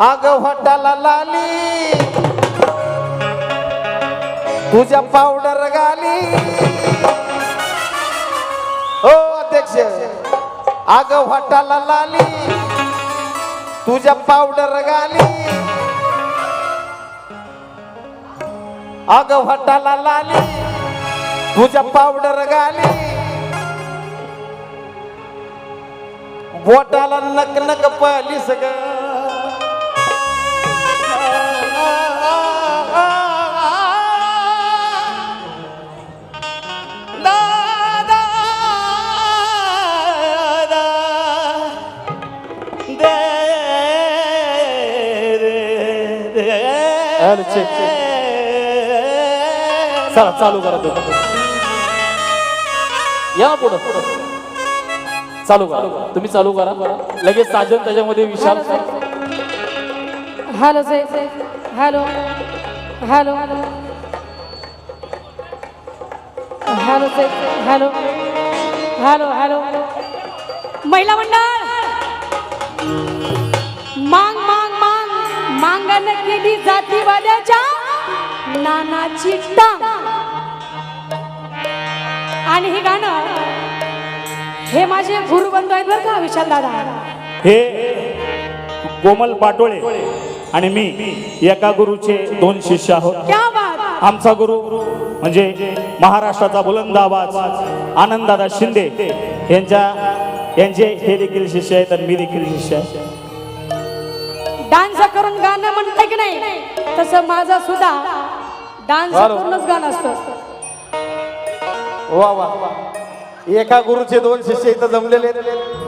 आग हॉटाला लाली तुझ्या पावडर गाली हो अध्यक्ष आग हॉटाला लाली तुझ्या पावडर गाली आग हॉटाला लाली तुझ्या पावडर गाली बोटाला नक नक पली सग चला चालू करा या पुढं चालू करा तुम्ही चालू करा लगेच साजन त्याच्यामध्ये Vishal hello hello hello hello hello hello hello महिला मंडळ मांग मांग मांग मांगन केली जातीवाद्याच्या नानाची टांग आणि हे गाणं हे माझे गुरुबंधू आहेत बरं का विशाल दादा हे कोमल पाटोळे आणि मी एका गुरुचे 2 शिष्य आहोत. क्या बात. आमचा गुरु म्हणजे महाराष्ट्राचा बुलंद आवाज आनंददादा शिंदे यांचे हे देखील शिष्य आहेत आणि मी देखील शिष्य आहे. डान्स करून गाणं म्हणते की नाही तसं माझा सुद्धा डान्स करूनच गाणं असतं. वा वा एका गुरुचे 2 शिष्य इथं जमलेले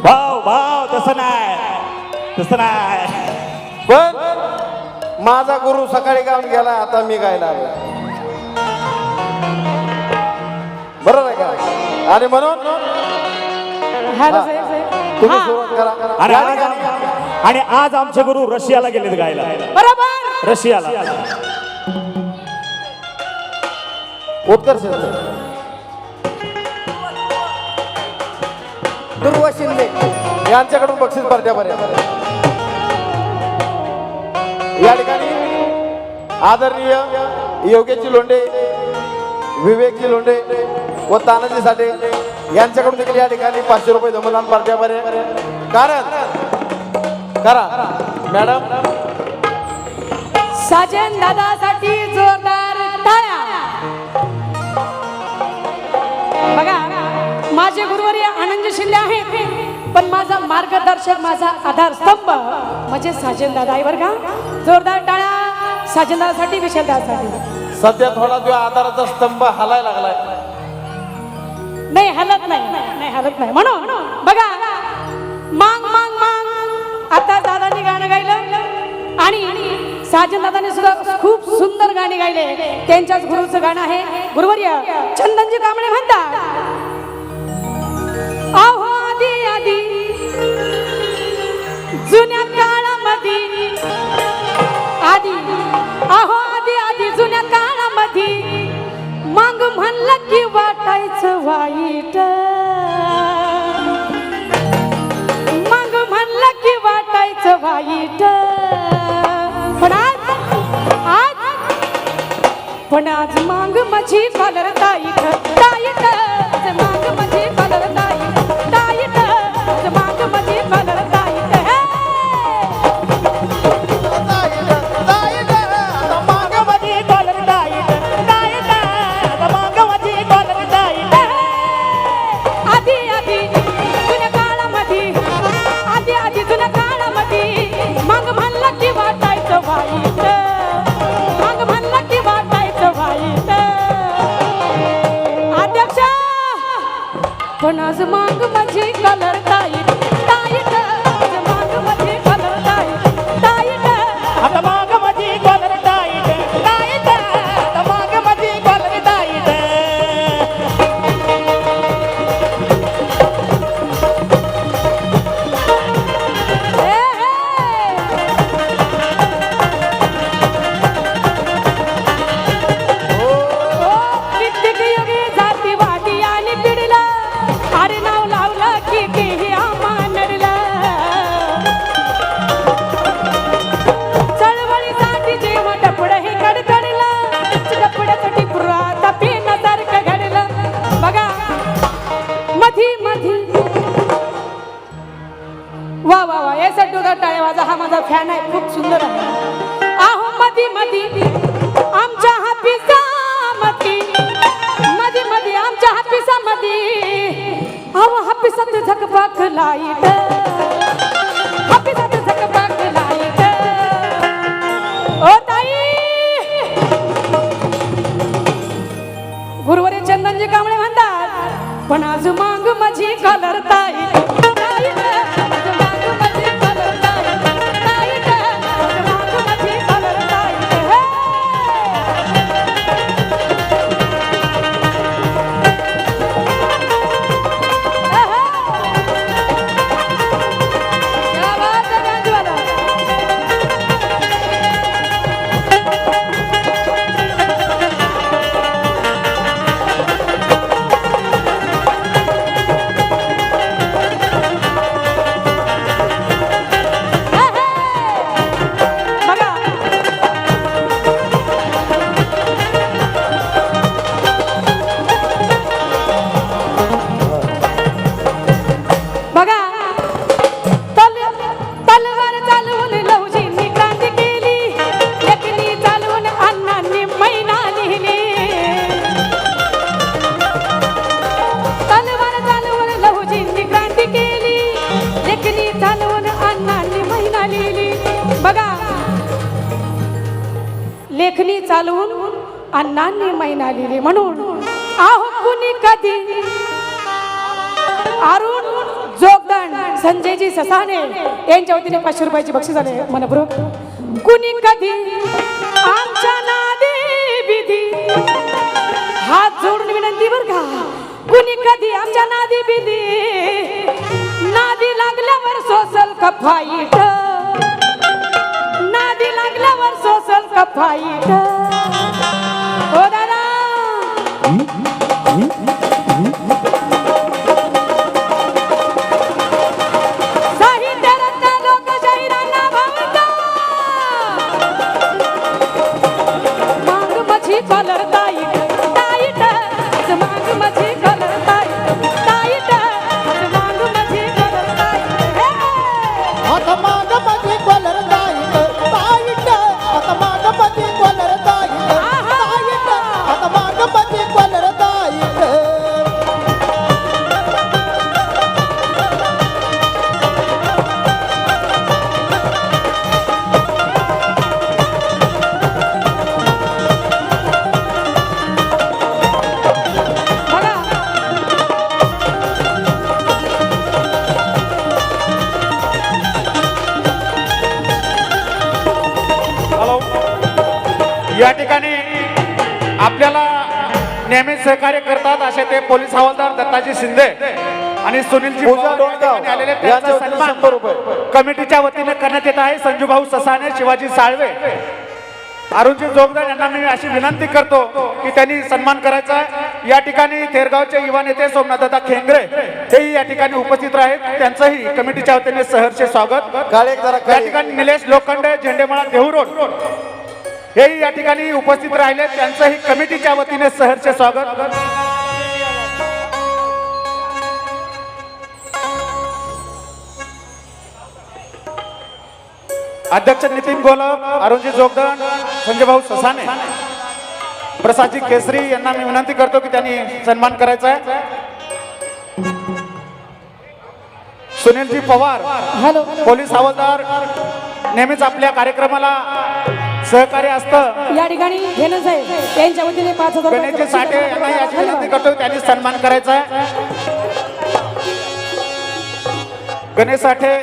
भाव तसं नाही पण माझा गुरु सकाळी गाऊन गेला आता मी गायला आलो बरोबर आहे का आणि म्हणून तुम्ही सुरुवात करा. आणि आज आमचे गुरु रशियाला गेलेत गायला बरोबर रशियाला उत्कर्ष दुर्वा शिंदे यांच्याकडून बक्षीस पार्ट्या बऱ्या या ठिकाणी आदरणीय योगेशजी लोंढे विवेकजी लोंढे व तानाजी साठे यांच्याकडून देखील या ठिकाणी 500 रुपये जमदान पार्ट्या बऱ्या कारण करा मॅडम साजन दादासाठी जोरदार टाळ्या. बघा माझे गुरुवर्य आनंद शिंदे आहेत पण माझा मार्गदर्शक माझा आधारस्तंभ म्हणजे साजन दादा आहे बरं का. जोरदार टाळ्या साजन दादासाठी विशाल दादासाठी. सध्या थोडा जो आधाराचा स्तंभ हलायला लागलाय नाही हलत नाही म्हणून बघा मांग मांग मांग आता दादांनी गाणं गायलं आणि साजन दादाने सुद्धा खूप सुंदर गाणी गायले. त्यांच्याच गुरुचं गाणं आहे गुरुवर्य चंदनजी कांबळे म्हणतात आहो आधी आधी जुन्या काळामध्ये आधी आहो आधी जुन्या काळामध्ये मांग म्हणलं की वाटायचं वाईट मांग म्हणलं की वाटायचं वाईट पण आज मांग माझी कॉलर टाईट टाईट मांग माझी कॉलर टाईट टाईट मांग माझी कॉलर टाईट मांग माझी कॉलर टाईट मांग माझी कॉलर टाईट आधी आधी जुन्या काळामध्ये आधी जुन्या काळामध्ये मांग म्हणलं की वाटायचं वाईट मांग म्हणलं की वाटायचं वाईट. अध्यक्ष पण टाळ्या वाजा. हा माझा फॅन आहे, खूप सुंदर आहे. आहो मधी मधी आमच्या हापिसामध्ये, मधी मधी आमच्या हापिसामध्ये, अहो हापिसात झकपाक लाईट, हापिसात झकपाक लाईट. ओ ताई, गुरुवारी चंदनजी कांबळे म्हणतात, पण आज मांग माझी कलर ताई, ताईट, आज मांग माझी कलर ताई, ताईट, आज मांग माझी कलर ताई. हे! क्या बात है गांजवाला. बघा, तलवार चालवून लवजींनी क्रांती केली, लेखणी चालवून अण्णांनी मैना लिहिली. तलवार चालवून लवजींनी क्रांती केली, लेखणी चालवून अण्णांनी मैना लिहिली. बघा, लेखणी चालवून अण्णांनी मैना लिहिली. म्हणून आहो कुणी कधी अरुण जोगदंड, संजयजी ससाणे यांच्या वतीने 500 रुपयाची बक्षीस झाले मनपूर्वक. कुणी कधी आमच्या नादी बिदी, हात जोडून विनंती बर का, कुणी कधी आमच्या नादी बिदी, नादी लागल्यावर सोसल कफाईट, नादी लागल्यावर सोसल कफाईट. हो दादा, कलर ताईट, ताईट, आज मांग माझी कलर ताईट, ताईट, आज मांग माझी कलर ताईट. हे! आता माग माझी कॉलर ताईट, ताईट, आता माग माझी कॉलर ताईट, ताईट, आता माग माझी कॉलर ताईट. बघा, हॅलो, या ठिकाणी आपल्याला नेहमी सहकार्य करतात असे ते पोलीस हवालदार दत्ताजी शिंदे आणि सुनीलजी पूजा पवार या डोणगाव ठिकाणी आलेले. यांच्या त्यांचा वतीने सन्मान 100 रुपये. कमिटीच्या वतीने करण्यात येत आहे. संजूभाऊ ससाणे, शिवाजी साळवे, अरुणजी जोगदंड यांना मी अशी विनंती करतो की त्यांनी सन्मान करायचा आहे. या ठिकाणी थेरगावचे युवा नेते सोमनाथदादा खेंगरे हेही या ठिकाणी उपस्थित आहेत. त्यांचंही कमिटीच्या वतीने सहर्ष स्वागत. काळे जरा या काळे. ठिकाणी निलेश लोखंडे, झेंडेमाळा देहू रोड हेही या ठिकाणी उपस्थित राहिले. त्यांचंही कमिटीच्या वतीने सहर्ष स्वागत. अध्यक्ष नितीन गोलक, अरुणजी जोगदंड, संजय भाऊ ससाणे, प्रसादजी केसरी यांना मी विनंती करतो की त्यांनी सन्मान करायचा आहे. सुनीलजी पवार, हॅलो, पोलीस हवालदार, नेहमीच आपल्या कार्यक्रमाला सहकार्य असतं. या ठिकाणी घेणं साहेब यांच्या वतीने 5000 गणेशजी साठे यांना याची विनंती करतो त्यांनी सन्मान करायचा आहे. गणेश साठे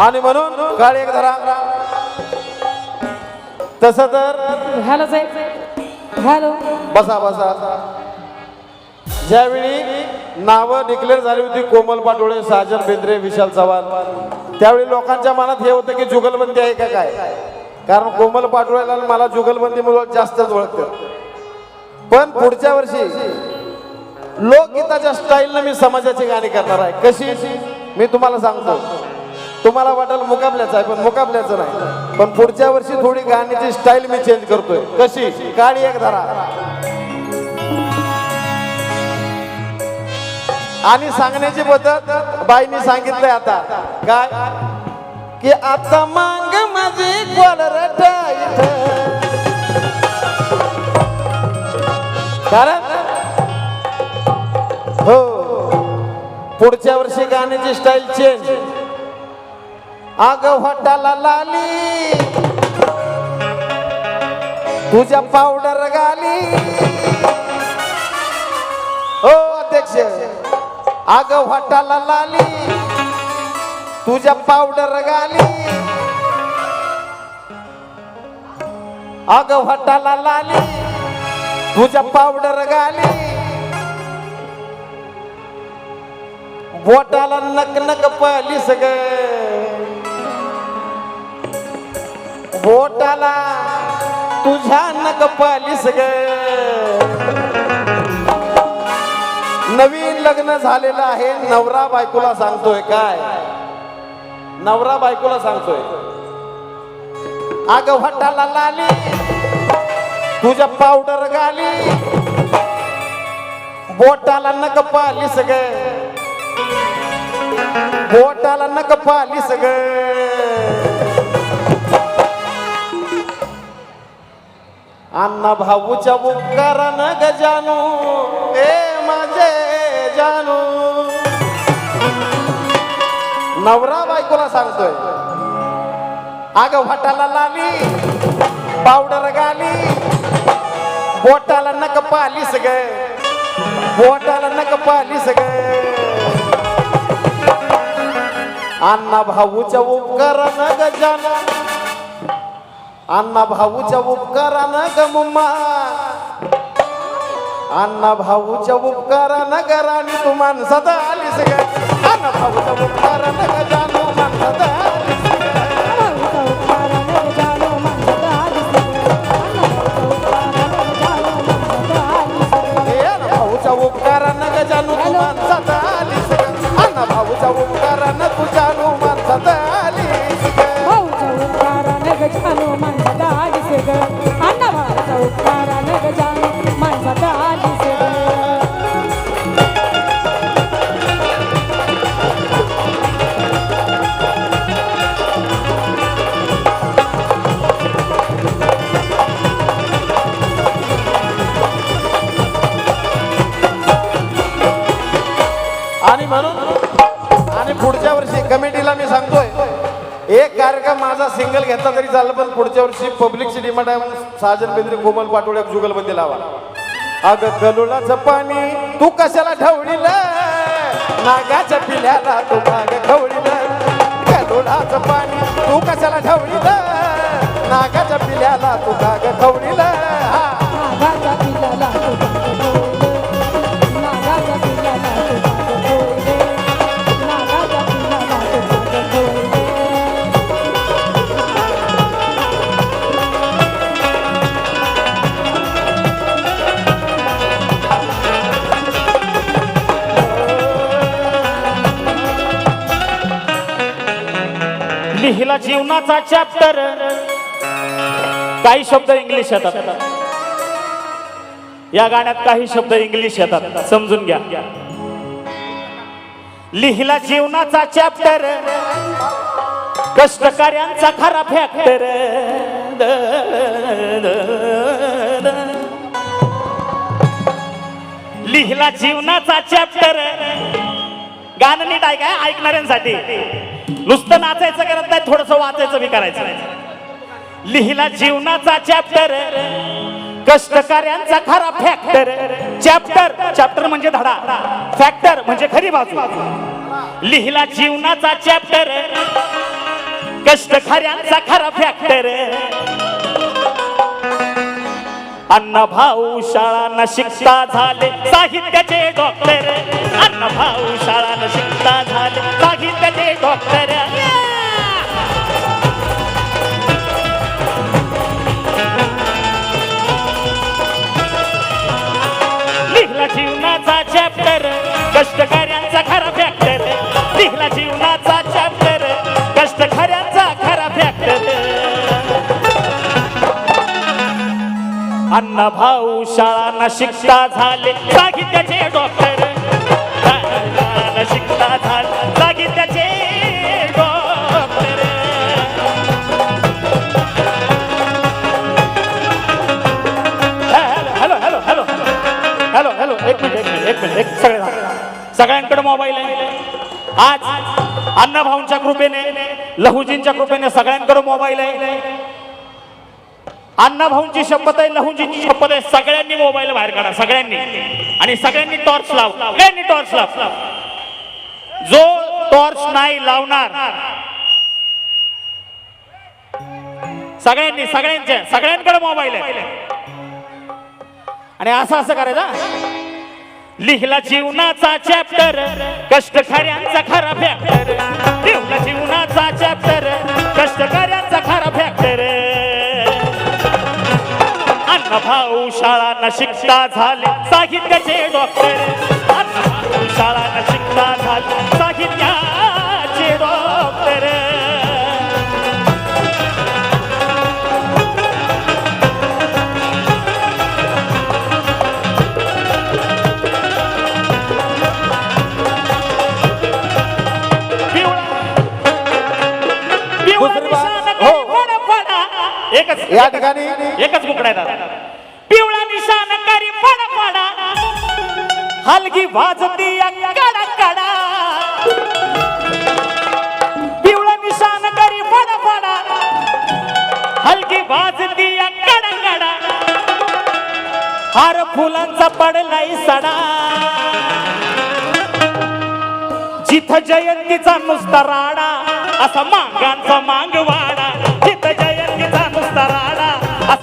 आणि म्हणून काळे एक धरा. तसं तर हॅलो साहेब, हॅलो. बसा बसा. ज्यावेळी नावं डिक्लेअर झाली होती कोमल पाटोळे, साजन बेंद्रे, विशाल चव्हाण, त्यावेळी लोकांच्या मनात हे होतं की जुगलबंदी आहे का काय, कारण कोमल पाटोळेला मला जुगलबंदीमुळे जास्तच ओळखतात. पण पुढच्या वर्षी लोकगीताच्या स्टाईलनं मी समाजाची गाणी करणार आहे. कशी मी तुम्हाला सांगतो. तुम्हाला वाटेल मुकाबल्याचं आहे पण मुकाबल्याचं नाही. पण पुढच्या वर्षी थोडी गाण्याची स्टाईल मी चेंज करतोय. कशी? काळी एक धरा. आणि सांगण्याची पद्धत बाईंनी सांगितलंय आता काय की आता मांग माझी कोलरट कारण हो पुढच्या वर्षी गाण्याची स्टाईल चेंज. आग हॉटाला लाली तुझ्या पावडर गाली हो अध्यक्ष. आग हॉटाला लाली तुझ्या पावडर गाली. आग हॉटाला लाली तुझ्या पावडर गाली. बोटाला नक नक पालीस ग बोटाला तुझ्या नक पालीस ग. नवीन लग्न झालेलं आहे नवरा बायकोला सांगतोय काय नवरा बायकोला सांगतोय अग हटाला लाली तुझ्या पावडर गाली. बोटाला नक पालीस ग बोटाला नक पालीस ग. अण्णा भाऊच्या उपकारानं गजानू ए माझे जानू. नवरा बायकोला सांगतोय अग वाटाला लाली पावडर गाली. बोटाला नक पालीस ग बोटाला नक पालीस ग. अण्णा भाऊच्या उपकारानं गजानू अण्णा भाऊच्या उपकारानं ग मुम्मा. अण्णा भाऊच्या उपकारानं ग राणी तू माणसात आलीस ग. अण्णा भाऊच्या उपकारानं ग जानू माणसात आलीस ग. अण्णा भाऊच्या उपकारानं ग जानू तू माणसात आलीस ग. अण्णा भाऊच्या उपकारानं तू जानू माणसात आलीस ग. गजानू माणसात आलीस ग. अण्णा भाऊचा उपकारानं गजानू माणसात आलीस ग. आणि म्हणून आणि पुढच्या वर्षी कमिटीला मी सांगतोय एक कार्यक्रम माझा सिंगल घेतला तरी चाललं पण पुढच्या वर्षी पब्लिकची डिमांड आहे म्हणून साजन बेंद्रे कोमल पाटोळे जुगलबंदी लावा. अग कलोळाचं पाणी तू कशाला ढवळील नागाच्या पिल्याला तू नाग खवळील. कलोळाचं पाणी तू कशाला ढवळील नागाच्या पिल्याला तू नाग खवळील. नागाच्या पिल्लाला तू नागाच्या पिल्लाला तू नागाच्या पिल्लाला तू लिहिला जीवनाचा चॅप्टर. काही शब्द इंग्लिश येतात या गाण्यात काही शब्द इंग्लिश येतात समजून घ्या. लिहिला जीवनाचा चॅप्टर कष्टकऱ्यांचा खरा फॅक्टर. लिहिला जीवनाचा चॅप्टर. गाणं नीट ऐका ऐकणाऱ्यांसाठी. नुसतं नाचायचं करत नाही थोडस वाचायचं बी करायचं. लिहिला जीवनाचा चॅप्टर कष्टकऱ्यांचा खरा फॅक्टर. चॅप्टर चॅप्टर म्हणजे धडा फॅक्टर म्हणजे खरी बाजू. लिहिला जीवनाचा चॅप्टर कष्टकऱ्यांचा खरा फॅक्टर. अण्णा भाऊ शाळा न शिकता झाले साहित्याचे डॉक्टर. अण्णा भाऊ शाळा न शिकता झाले साहित्याचे डॉक्टर. लिहिला जीवनाचा चॅप्टर कष्टकऱ्यांचा खरा फॅक्टर. लिहिला जीवनाचा चॅप्टर कष्टकऱ्यांचा खरा फॅक्टर. अण्णा भाऊ शाळा न शिकता झाले साहित्याचे डॉक्टर. सगळ्यांकडे मोबाईल आहे. आज अण्णाभाऊंच्या कृपेने, लहुजींच्या कृपेने सगळ्यांकडे मोबाईल आहे. अण्णाभाऊंची शपथ आहे, लहुजींची शपथ आहे, सगळ्यांनी मोबाईल बाहेर काढा, सगळ्यांनी. आणि सगळ्यांनी टॉर्च लाव, सगळ्यांनी टॉर्च लाव. जो टॉर्च नाही लावणार, सगळ्यांकडे मोबाईल आहे. आणि असं करायचं, लिहिला जीवनाचा चॅप्टर, कष्टकऱ्यांचा खरा फॅक्टर. लिहिला जीवनाचा चॅप्टर, कष्टकऱ्यांचा खरा फॅक्टर. अण्णाभाऊ शाळा न शिकता झाले साहित्याचे डॉक्टर. अण्णाभाऊ शाळा न शिकता झाले साहित्याचे डॉक्टर. दुसरी बात हो, एकच या ठिकाणी एकच मुकडा आहे. पिवळा निशाण करी पडा, हलगी वाजती कडा कडा. पिवळा निशाण करी पडा, हलगी वाजती कडा कडा. हार फुलांचा पडलाय सडा. जिथं जयंतीचा नुसता राडा, असा मांगांचा मांगवा.